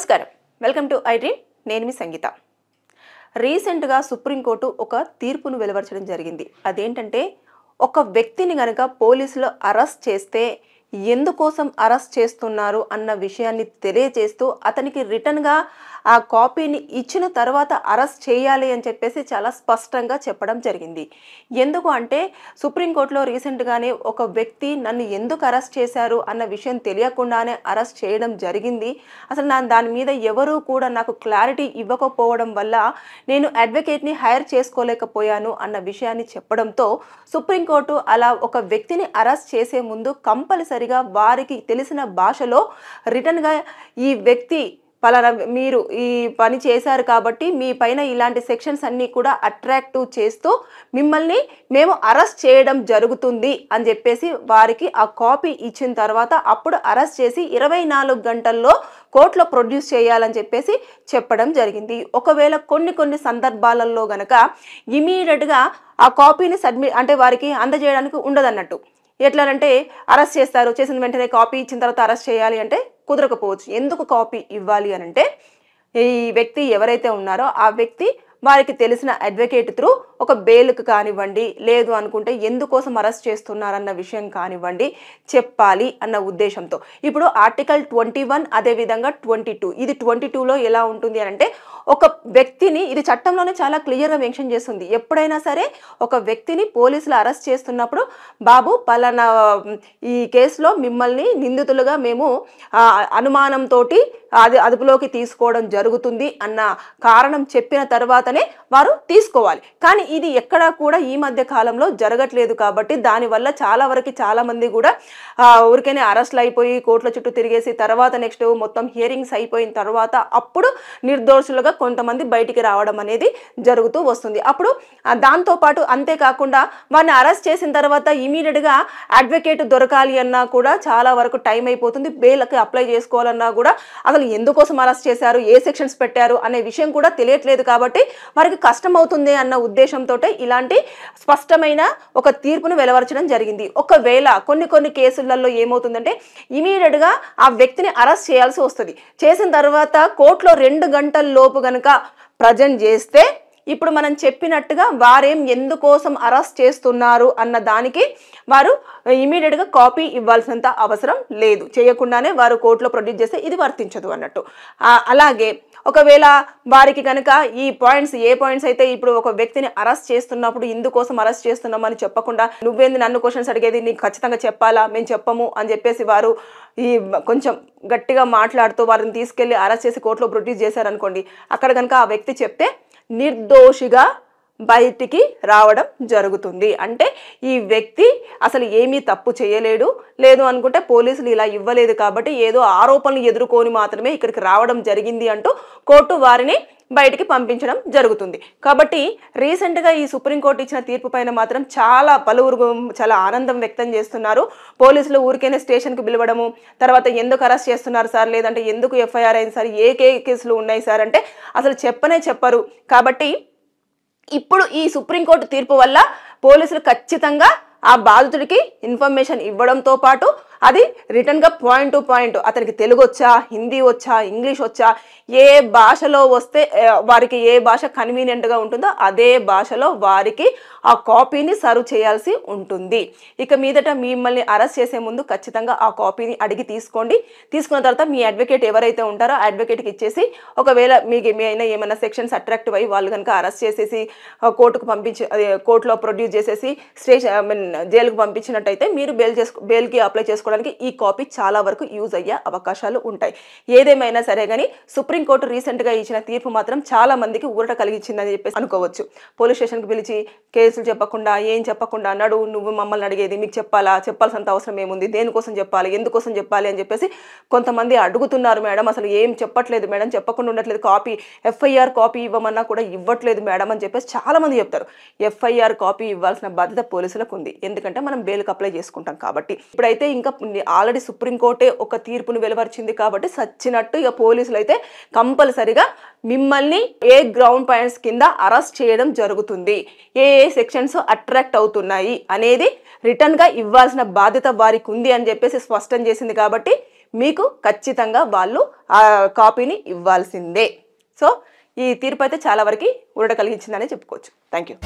నమస్కారం, welcome to I dream. నేను మీ సంగీత. రీసెంట్గా సుప్రీంకోర్టు ఒక తీర్పును వెలువరించడం జరిగింది. అదేంటంటే, ఒక వ్యక్తిని గనక పోలీసులు అరెస్ట్ చేస్తే ఎందుకోసం అరెస్ట్ చేస్తున్నారు అన్న విషయాన్ని తెలియజేస్తూ అతనికి రిటర్న్గా ఆ కాపీని ఇచ్చిన తర్వాత అరెస్ట్ చేయాలి అని చెప్పేసి చాలా స్పష్టంగా చెప్పడం జరిగింది. ఎందుకు అంటే, సుప్రీంకోర్టులో రీసెంట్గానే ఒక వ్యక్తి నన్ను ఎందుకు అరెస్ట్ చేశారు అన్న విషయం తెలియకుండానే అరెస్ట్ చేయడం జరిగింది. అసలు దాని మీద ఎవరూ కూడా నాకు క్లారిటీ ఇవ్వకపోవడం వల్ల నేను అడ్వకేట్ని హైర్ చేసుకోలేకపోయాను అన్న విషయాన్ని చెప్పడంతో సుప్రీంకోర్టు అలా ఒక వ్యక్తిని అరెస్ట్ చేసే ముందు కంపల్సరిగా వారికి తెలిసిన భాషలో రిటర్న్గా ఈ వ్యక్తి పలానా మీరు ఈ పని చేశారు కాబట్టి మీ పైన ఇలాంటి సెక్షన్స్ అన్నీ కూడా అట్రాక్టివ్ చేస్తూ మిమ్మల్ని మేము అరెస్ట్ చేయడం జరుగుతుంది అని చెప్పేసి వారికి ఆ కాపీ ఇచ్చిన తర్వాత అప్పుడు అరెస్ట్ చేసి 24 గంటల్లో కోర్టులో ప్రొడ్యూస్ చేయాలని చెప్పేసి చెప్పడం జరిగింది. ఒకవేళ కొన్ని సందర్భాలలో గనక ఇమీడియట్గా ఆ కాపీని అంటే వారికి అందజేయడానికి ఉండదన్నట్టు. ఎట్లానంటే, అరెస్ట్ చేస్తారు, చేసిన వెంటనే కాపీ ఇచ్చిన తర్వాత అరెస్ట్ చేయాలి అంటే కుదరకపోవచ్చు. ఎందుకు కాపీ ఇవ్వాలి అని అంటే, ఈ వ్యక్తి ఎవరైతే ఉన్నారో ఆ వ్యక్తి వారికి తెలిసిన అడ్వకేట్ త్రూ ఒక బెయిల్కి కానివ్వండి, లేదు అనుకుంటే ఎందుకోసం అరెస్ట్ చేస్తున్నారన్న విషయం కానివ్వండి చెప్పాలి అన్న ఉద్దేశంతో. ఇప్పుడు ఆర్టికల్ 21 అదేవిధంగా 22, ఇది 22లో ఎలా ఉంటుంది అని అంటే, ఒక వ్యక్తిని, ఇది చట్టంలోనే చాలా క్లియర్గా మెన్షన్ చేస్తుంది, ఎప్పుడైనా సరే ఒక వ్యక్తిని పోలీసులు అరెస్ట్ చేస్తున్నప్పుడు బాబు పలానా ఈ కేసులో మిమ్మల్ని నిందితులుగా మేము అనుమానంతో అదుపులోకి తీసుకోవడం జరుగుతుంది అన్న కారణం చెప్పిన తర్వాతనే వారు తీసుకోవాలి. కానీ ఇది ఎక్కడా కూడా ఈ మధ్య కాలంలో జరగట్లేదు కాబట్టి దానివల్ల చాలా మంది కూడా ఊరికేనే అరెస్ట్లు అయిపోయి కోర్టుల చుట్టూ తిరిగేసి తర్వాత నెక్స్ట్ మొత్తం హియరింగ్స్ అయిపోయిన తర్వాత అప్పుడు నిర్దోషులుగా కొంతమంది బయటికి రావడం అనేది జరుగుతూ వస్తుంది. అప్పుడు దాంతోపాటు అంతేకాకుండా వారిని అరెస్ట్ చేసిన తర్వాత ఇమీడియట్గా అడ్వకేట్ దొరకాలి అన్నా కూడా చాలా వరకు టైం అయిపోతుంది. బెయిల్కి అప్లై చేసుకోవాలన్నా కూడా అసలు ఎందుకోసం అరెస్ట్ చేశారు, ఏ సెక్షన్స్ పెట్టారు అనే విషయం కూడా తెలియట్లేదు కాబట్టి వారికి కష్టం అవుతుంది అన్న ఉద్దేశంతో ఇలాంటి స్పష్టమైన ఒక తీర్పును వెలువరించడం జరిగింది. ఒకవేళ కొన్ని కేసులలో ఏమవుతుందంటే, ఇమీడియట్గా ఆ వ్యక్తిని అరెస్ట్ చేయాల్సి వస్తుంది. చేసిన తర్వాత కోర్టులో 2 గంటల లోపు గనక ప్రజెంట్ చేస్తే ఇప్పుడు మనం చెప్పినట్టుగా వారేం ఎందుకోసం అరెస్ట్ చేస్తున్నారు అన్న దానికి వారు ఇమీడియట్గా కాపీ ఇవ్వాల్సినంత అవసరం లేదు. చేయకుండానే వారు కోర్టులో ప్రొడ్యూస్ చేస్తే ఇది వర్తించదు అన్నట్టు. అలాగే ఒకవేళ వారికి కనుక ఈ పాయింట్స్, ఏ పాయింట్స్ అయితే ఇప్పుడు ఒక వ్యక్తిని అరెస్ట్ చేస్తున్నప్పుడు ఇందుకోసం అరెస్ట్ చేస్తున్నామని చెప్పకుండా నువ్వేంది నన్ను క్వశ్చన్స్ అడిగేది, నీకు ఖచ్చితంగా చెప్పాలా, మేము చెప్పము అని చెప్పేసి వారు ఈ కొంచెం గట్టిగా మాట్లాడుతూ వారిని తీసుకెళ్లి అరెస్ట్ చేసి కోర్టులో ప్రొడ్యూస్ చేశారనుకోండి, అక్కడ కనుక ఆ వ్యక్తి చెప్తే నిర్దోషిగా బయటికి రావడం జరుగుతుంది. అంటే ఈ వ్యక్తి అసలు ఏమీ తప్పు చేయలేడు, లేదు అనుకుంటే పోలీసులు ఇలా ఇవ్వలేదు కాబట్టి ఏదో ఆరోపణలు ఎదుర్కొని మాత్రమే ఇక్కడికి రావడం జరిగింది అంటూ కోర్టు వారిని బయటికి పంపించడం జరుగుతుంది. కాబట్టి రీసెంట్గా ఈ సుప్రీంకోర్టు ఇచ్చిన తీర్పు పైన మాత్రం పలువురు చాలా ఆనందం వ్యక్తం చేస్తున్నారు. పోలీసులు ఊరికైనా స్టేషన్కి పిలవడము, తర్వాత ఎందుకు అరెస్ట్ చేస్తున్నారు సార్, లేదంటే ఎందుకు ఎఫ్ఐఆర్ అయింది సార్, ఏ కేసులు ఉన్నాయి సార్ అంటే అసలు చెప్పరు. కాబట్టి ఇప్పుడు ఈ సుప్రీంకోర్టు తీర్పు వల్ల పోలీసులు ఖచ్చితంగా ఆ బాధితుడికి ఇన్ఫర్మేషన్ ఇవ్వడంతో పాటు అది రిటర్న్గా పాయింట్ టు పాయింట్ అతనికి తెలుగు వచ్చా, హిందీ వచ్చా, ఇంగ్లీష్ వచ్చా, ఏ భాషలో వస్తే వారికి ఏ భాష కన్వీనియంట్గా ఉంటుందో అదే భాషలో వారికి ఆ కాపీని సర్వ్ చేయాల్సి ఉంటుంది. ఇక మీదట మిమ్మల్ని అరెస్ట్ చేసే ముందు ఖచ్చితంగా ఆ కాపీని అడిగి తీసుకోండి. తీసుకున్న తర్వాత మీ అడ్వకేట్ ఎవరైతే ఉంటారో ఆ అడ్వకేట్కి ఇచ్చేసి, ఒకవేళ మీకు ఏమైనా సెక్షన్స్ అట్రాక్టివ్ అయ్యి వాళ్ళు కనుక అరెస్ట్ చేసేసి కోర్టుకు కోర్టులో ప్రొడ్యూస్ చేసేసి జైలుకు పంపించినట్టయితే మీరు బెయిల్కి అప్లై చేసుకోవడానికి ఈ కాపీ చాలా వరకు యూజ్ అయ్యే అవకాశాలు ఉంటాయి. ఏదేమైనా సరే కానీ సుప్రీంకోర్టు రీసెంట్గా ఇచ్చిన తీర్పు మాత్రం చాలా మందికి ఊరట కలిగించిందని చెప్పేసి అనుకోవచ్చు. పోలీస్ స్టేషన్కి పిలిచి కేసులు చెప్పకుండా, ఏం చెప్పకుండా, నువ్వు మమ్మల్ని అడిగేది, మీకు చెప్పాల్సినంత అవసరం ఏముంది, దేనికోసం చెప్పాలి, ఎందుకోసం చెప్పాలి అని చెప్పేసి కొంతమంది అడుగుతున్నారు. మేడం అసలు ఏం చెప్పట్లేదు మేడం, చెప్పకుండా ఉండట్లేదు, ఎఫ్ఐఆర్ కాపీ ఇవ్వమన్నా కూడా ఇవ్వట్లేదు మేడం అని చెప్పేసి చాలా మంది చెప్తారు. ఎఫ్ఐఆర్ కాపీ ఇవ్వాల్సిన బాధ్యత పోలీసులకు ఉంది, ఎందుకంటే మనం బెయిల్కి అప్లై చేసుకుంటాం కాబట్టి. ఇప్పుడైతే ఇంకా ఆల్రెడీ సుప్రీంకోర్టే ఒక తీర్పును వెలువరించింది కాబట్టి సచ్చినట్టు ఇక పోలీసులు అయితే కంపల్సరిగా మిమ్మల్ని ఏ గ్రౌండ్ పాయింట్స్ కింద అరెస్ట్ చేయడం జరుగుతుంది, ఏ సెక్షన్స్ అట్రాక్ట్ అవుతున్నాయి అనేది రిటర్న్గా ఇవ్వాల్సిన బాధ్యత వారికి ఉంది అని చెప్పేసి స్పష్టం చేసింది. కాబట్టి మీకు ఖచ్చితంగా వాళ్ళు ఆ కాపీని ఇవ్వాల్సిందే. సో ఈ తీర్పు అయితే చాలా వరకు ఊరట కలిగించిందని చెప్పుకోవచ్చు. Thank you.